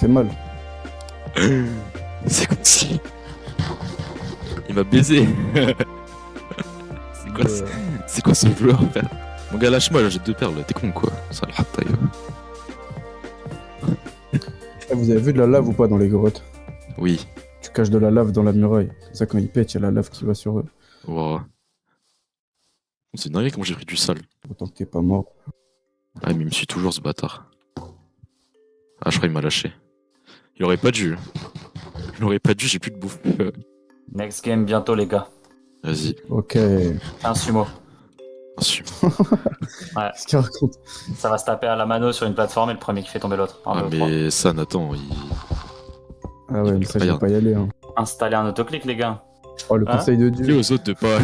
mal. C'est comme si. Il m'a baisé. C'est quoi ce joueur, frère? Mon gars, lâche-moi, là, j'ai 2 perles, t'es con quoi? Ça le rate, Vous avez vu de la lave ou pas dans les grottes? Oui. Tu caches de la lave dans la muraille. Comme ça, quand ils pètent, il y a la lave qui va sur eux. Wow. C'est une dinguerie comment j'ai pris du sale. Autant que t'es pas mort. Ah, mais il me suit toujours ce bâtard. Ah, je crois qu'il m'a lâché. Il aurait pas dû. Il aurait pas dû, j'ai plus de bouffe. Next game bientôt, les gars. Vas-y, Ok. Un sumo. assume. Qu'est-ce qu'il raconte? Ça va se taper à la mano sur une plateforme et le premier qui fait tomber l'autre. Un, Ah, deux, trois. mais ça, Nathan, Ah ouais, mais ça, je vais pas y aller. Hein. Installer un autoclic, les gars. Oh, le Hein? conseil de dis Dieu. aux autres de pas,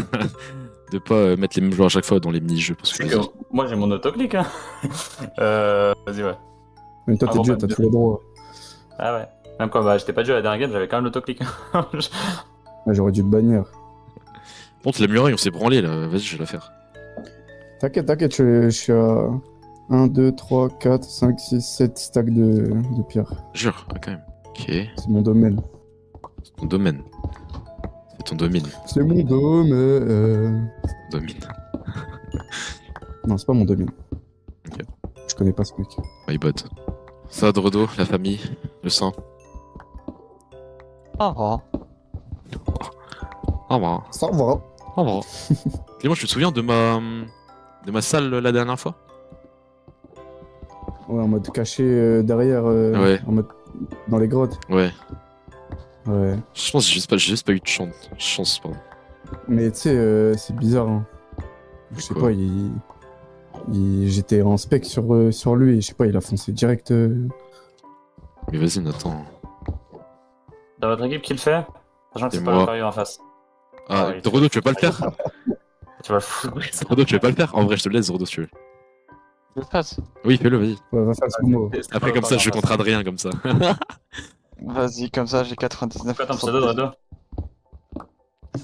de pas mettre les mêmes joueurs à chaque fois dans les mini-jeux. Parce que vas-y. Moi, j'ai mon autoclic. Hein. Vas-y, ouais. Mais toi, t'es bon, Dieu, bah, t'as tous les droits. Ah ouais. Même quand j'étais pas Dieu à la dernière game, j'avais quand même l'autoclic. Ah, j'aurais dû te bannir. Bon, la muraille, on s'est branlé là. Vas-y, je vais la faire. T'inquiète, t'inquiète, je suis à 1, 2, 3, 4, 5, 6, 7 stacks de pierre. Jure, quand même. Ok, C'est mon domaine. c'est ton domaine. C'est ton domaine. C'est mon domaine. Domine. Non, c'est pas mon domaine. Ok. Je connais pas ce mec. My bad. Ça, Drodo, la famille, le sang. Au revoir. Au revoir. Ça va. Au revoir. Clément, tu te souviens de ma salle la dernière fois? Ouais, en mode caché derrière. Ouais. En mode dans les grottes. Ouais. Ouais. Je pense que j'ai juste pas eu de chance, pardon. Mais tu sais, c'est bizarre. Hein. Je sais Pourquoi pas, j'étais en spec sur lui et je sais pas, il a foncé direct. Mais vas-y, Nathan. Dans votre équipe, qui le fait? Sachant que C'est c'est pas moi. le parieur en face. Ah, il Drodo, fait- tu veux pas le faire? Tu vas le foutre. Drodo, tu veux pas le faire? En vrai, je te laisse, Drodo, si tu veux. Je le fasse. Oui, fais-le, vas-y. Ouais, va faire ce mot. Après, comme ça, je contre Adrien, comme ça. Vas-y, comme ça, j'ai 99%. C'est quoi ton pseudo, Dredo?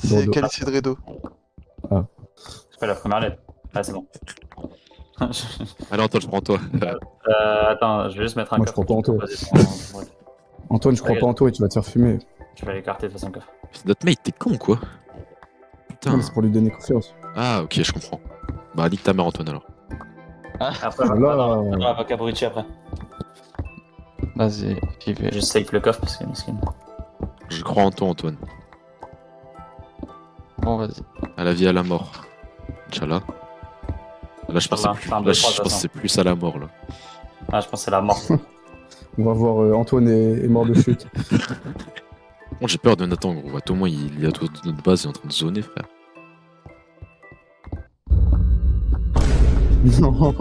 C'est Dordo. qualifié de Redo. Je fais la première lettre. Ah, c'est bon. Allez, Antoine, je prends toi. Attends, je vais juste mettre un Moi, je coffre. crois pas en toi. Vas-y, Antoine, je crois pas en toi et tu vas te faire fumer. je vais l'écarter de toute façon, coffre. Notre mate, t'es con, quoi. Non, Putain. mais c'est pour lui donner confiance. Ah, ok, je comprends. Bah, nique ta mère, Antoine, alors. Après, Voilà. on va avocat Borucci après. Vas-y, j'y vais. Juste save le coffre parce que miskin. Je crois en toi, Antoine. Bon, vas-y. À la vie, à la mort. Inch'Allah. Là, je pense que Inch'Allah. c'est plus, Enfin, là, deux, je trois, pense que de toute c'est plus à la mort, là. Ah, je pense que c'est la mort. On va voir Antoine est mort de chute. Bon, j'ai peur de Nathan, gros. À tout moment, il est à notre base, il est en train de zoner, frère. Non.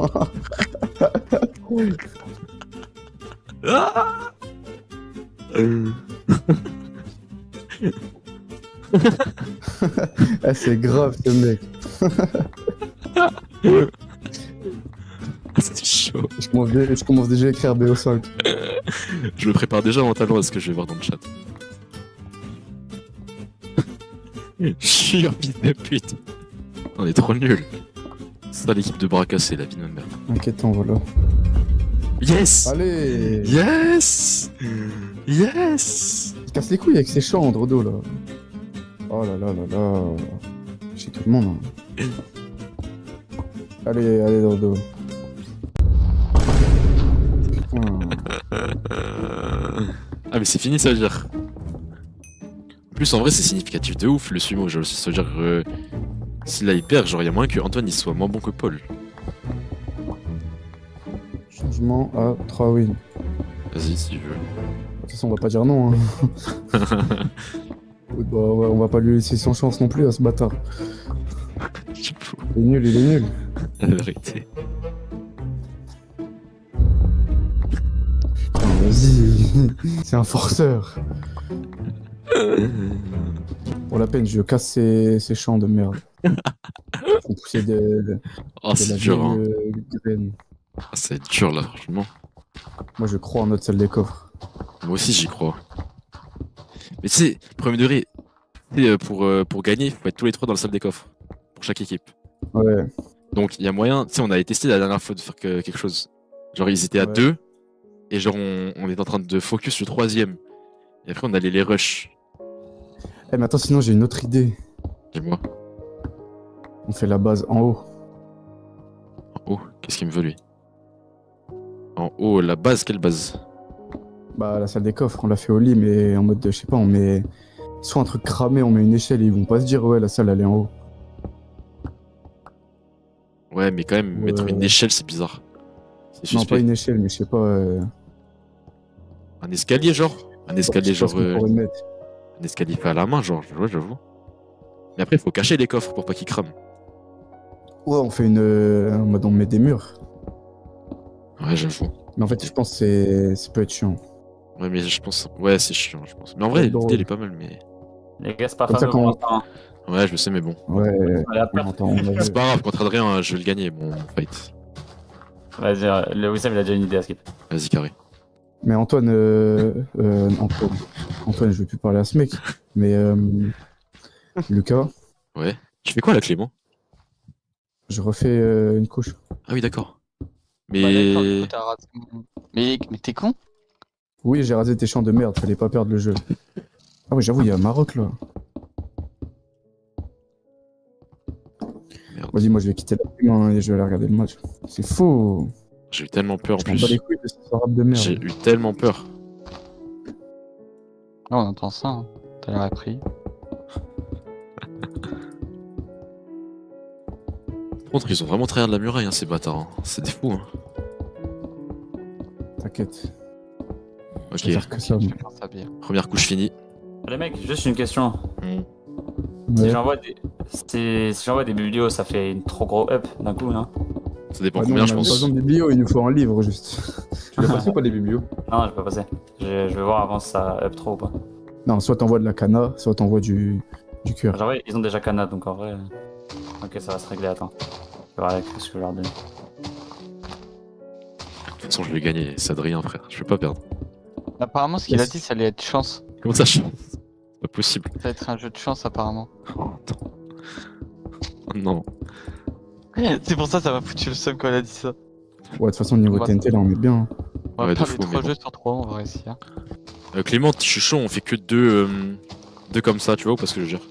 Ah, c'est grave ce mec. C'est chaud. Je commence déjà à écrire BO5. Je me prépare déjà mentalement à ce que je vais voir dans le chat. Je suis un fils de pute. On est trop nuls. C'est ça l'équipe de bras cassés, la vie de ma mère. Inquiétant, voilà. Yes! Allez, Yes! Yes! il casse les couilles avec ses chants, Drodo, là. Oh là là là là. Chez tout le monde. Hein. Allez, allez, Drodo. Putain. Ah mais c'est fini ça veut dire. En plus en vrai c'est significatif de ouf le sumo, genre, ça veut dire si là il perd, genre il y a moins que Antoine il soit moins bon que Paul. Changement à 3 wins. Vas-y si tu veux. De toute façon, on va pas dire non. Hein. Bah, on va pas lui laisser sans chance non plus à ce bâtard. Il est nul, il est nul. La vérité. Putain, vas-y. C'est un forceur. Pour la peine, je casse ces champs de merde. Faut pousser Oh de c'est la dur hein. vieille, graine. Ah, c'est dur là franchement. Moi, je crois en notre salle des coffres. Moi aussi j'y crois. Mais tu sais, premier degré, tu sais, pour gagner, il faut être tous les trois dans la salle des coffres. Pour chaque équipe. Ouais. Donc il y a moyen, tu sais on avait testé la dernière fois de faire quelque chose. Genre ils étaient à Ouais. 2 Et genre, on est en train de focus le troisième. Et après, on allait les rush. Eh, mais attends, sinon j'ai une autre idée. Dis-moi. On fait la base en haut. En haut, qu'est-ce qu'il me veut lui? En haut, la base, quelle base? Bah, la salle des coffres, on l'a fait au lit, mais en mode, je sais pas, on met soit un truc cramé, on met une échelle et ils vont pas se dire, ouais, la salle elle est en haut. Ouais, mais quand même, Ouais. mettre une échelle, c'est bizarre. C'est Non, pas suspect. une échelle, mais je sais pas. Un escalier, genre? Un escalier, je sais pas genre. ce qu'on pourrait mettre. Un escalier fait à la main, genre. Ouais, j'avoue. Mais après, il faut cacher les coffres pour pas qu'ils crament. Ouais, on fait une. En mode, on met des murs. Ouais, j'avoue. Mais en fait, je pense que ça peut être chiant. Ouais, mais je pense. Ouais, c'est chiant, je pense. Mais en vrai, C'est l'idée, drôle. elle est pas mal, mais. Les gars, c'est pas Comme ça, fameux quand- pour l'instant. Ouais, je le sais, mais bon. Ouais, Allez, on après. entend. On a vu. C'est pas grave, contre Adrien, je vais le gagner, mon fight. Vas-y, le Wissam, il a déjà une idée à skip. Vas-y, carré. Mais Antoine, Antoine, je vais plus parler à ce mec. Mais Lucas, Ouais. Tu fais quoi là, Clément? je refais une couche. Ah oui, d'accord. Bah, d'accord, du Mais. coup, t'as raté mais t'es con? Oui, j'ai rasé tes champs de merde, fallait pas perdre le jeu. Ah oui, j'avoue, il y a Maroc là. Merde. Vas-y, moi je vais quitter la game hein, et je vais aller regarder le match. C'est faux. J'ai eu tellement peur en Je m'en bats les plus. couilles de ces arabes de merde. J'ai eu tellement peur. Ah, on entend ça, hein. T'as l'air appris. Par contre, ils ont vraiment tryhard de la muraille, hein, ces bâtards. Hein. C'est des fous, hein. T'inquiète. Ok, Je vais faire que ça. Je moi. vais faire ça bien. première couche finie. Les mecs, juste une question. Si Ouais. j'envoie des... si j'envoie des biblios, ça fait une trop gros up d'un coup, non? Ça dépend Ah non, combien, on je a pas besoin pense. de biblio, il nous faut un livre juste. Tu l'as passé quoi les biblios? Non, je peux passer. Je vais voir avant si ça up trop ou pas. Non, soit t'envoies de la cana, soit t'envoies du cœur. Genre, ouais, ils ont déjà Canada, donc en vrai. Ok, ça va se régler, attends. Je vais voir avec ce que je leur donne. De toute façon, je vais gagner. C'est Adrien, frère. Je vais pas perdre. Apparemment, ce qu'il a Yes. dit, ça allait être chance. Comment ça, je... C'est pas possible. Ça va être un jeu de chance, apparemment. Oh, non. C'est pour ça m'a foutu le seum quand elle a dit ça. Ouais, de toute façon, niveau Bah, TNT, là, on est bien. hein. On va Ouais, de perdre fou, les mais 3 bon. jeux sur 3, on va réussir. Clément, je suis chaud, on fait que deux comme ça, tu vois, ou pas ce que je veux dire.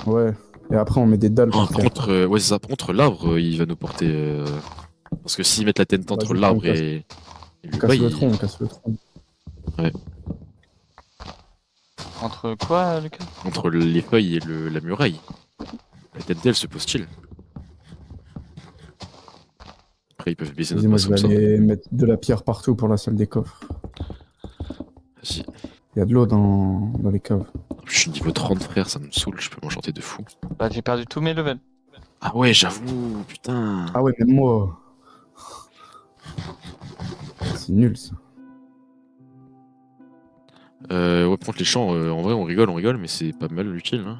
Ouais. Et après, on met des dalles Oh, par par terre. contre, ouais, c'est ça. Par contre, l'arbre, il va nous porter. Parce que s'ils mettent la tente entre Vas-y, l'arbre on casse. et On le casse bas, le tronc, on casse le tronc. Entre quoi, Lucas? entre les feuilles et la muraille. La tente, elle se pose-t-il. Après, ils peuvent baisser Vas-y, notre moi, base je comme vais ça. aller mettre de la pierre partout pour la salle des coffres. Vas-y. Il y a de l'eau dans les caves. Je suis niveau 30, frère, ça me saoule, je peux m'enchanter de fou. Bah, j'ai perdu tous mes levels. Ah ouais, j'avoue, putain. Ah ouais, même moi. C'est nul ça. Ouais, par contre, les champs, en vrai, on rigole, mais c'est pas mal utile. Hein.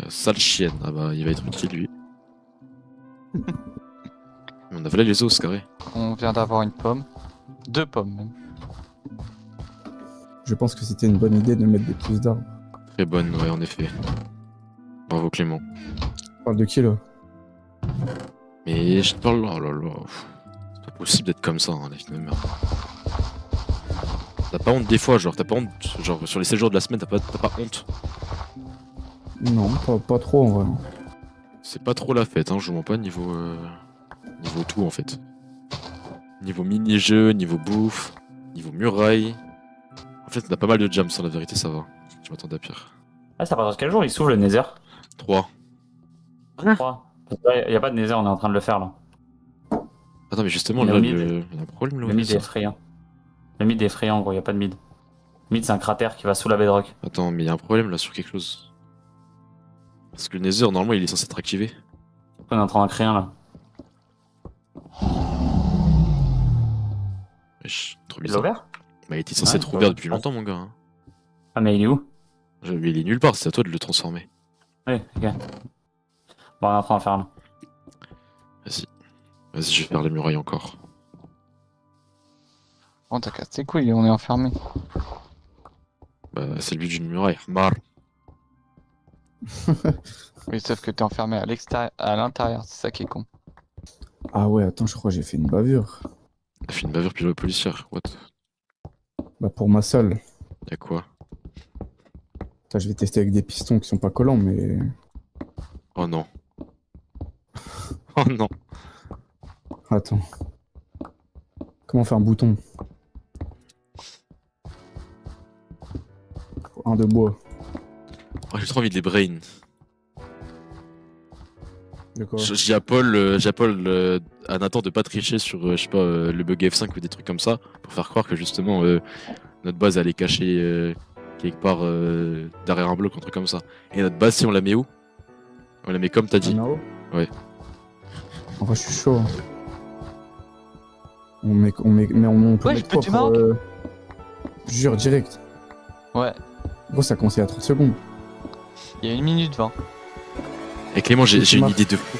Sale chienne, ah bah, il va être utile, lui. On a volé les os, carré. On vient d'avoir une pomme. 2 pommes, même. Je pense que c'était une bonne idée de mettre des plus d'arbres. Très bonne, ouais, en effet. Bravo, Clément. On parle de qui là? Mais je te parle, oh là là. C'est pas possible d'être comme ça, hein, la vie de ma mère. T'as pas honte des fois, genre, t'as pas honte, genre, sur les 7 jours de la semaine, t'as pas honte. Non, pas trop en vrai. C'est pas trop la fête, hein, je mens pas niveau tout en fait. Niveau mini-jeu, niveau bouffe, niveau muraille. En fait, on a pas mal de jams, la vérité, ça va. Je m'attendais à pire. Ah, c'est à partir de quel jour il s'ouvre le Nether? 3. 3. Il y a pas de Nether, on est en train de le faire là. Attends, mais justement, Il y a là, un mid. il y a un problème là. Le où mid ça est effrayant. Le mid est effrayant, gros, il y a pas de mid. Mid, c'est un cratère qui va sous la bedrock. Attends, mais il y a un problème là sur quelque chose. Parce que le Nether, normalement, il est censé être activé. On est en train d'en créer un là. Wesh, trop Il est bizarre. ouvert? Bah, il était censé Ouais, être ouvert ouais. depuis longtemps, mon gars. Hein. Ah, mais il est où? Mais il est nulle part, c'est à toi de le transformer. Oui, ok. Bon, on est en train de faire là. Vas-y. Vas-y, je vais faire les murailles encore. Oh, t'as cassé les couilles, on est enfermé. Bah, c'est le but d'une muraille. Mar. Oui, sauf que t'es enfermé à l'extérieur, à l'intérieur, c'est ça qui est con. Ah ouais, attends, je crois que j'ai fait une bavure. T'as fait une bavure pile policière, what? Bah pour ma salle. Y'a quoi? Attends, je vais tester avec des pistons qui sont pas collants, mais... Oh non. Oh non. Attends. Comment faire un bouton? Faut un de bois. Oh, j'ai trop envie de les brain. De quoi? Je dis à Paul, à Nathan de pas tricher sur, je sais pas, le bug F5 ou des trucs comme ça, pour faire croire que justement notre base elle est cachée quelque part derrière un bloc, un truc comme ça. Et notre base, si on la met où? On la met comme t'as dit. En haut? Ouais. En vrai, je suis chaud. Hein. Mais on peut Ouais, mettre je peux quoi du pour, Maroc. Jure, direct. Ouais, Gros, ça conseille à 30 secondes. il y a 1 minute 20. Et Clément, j'ai C'est une marrant. idée de fou.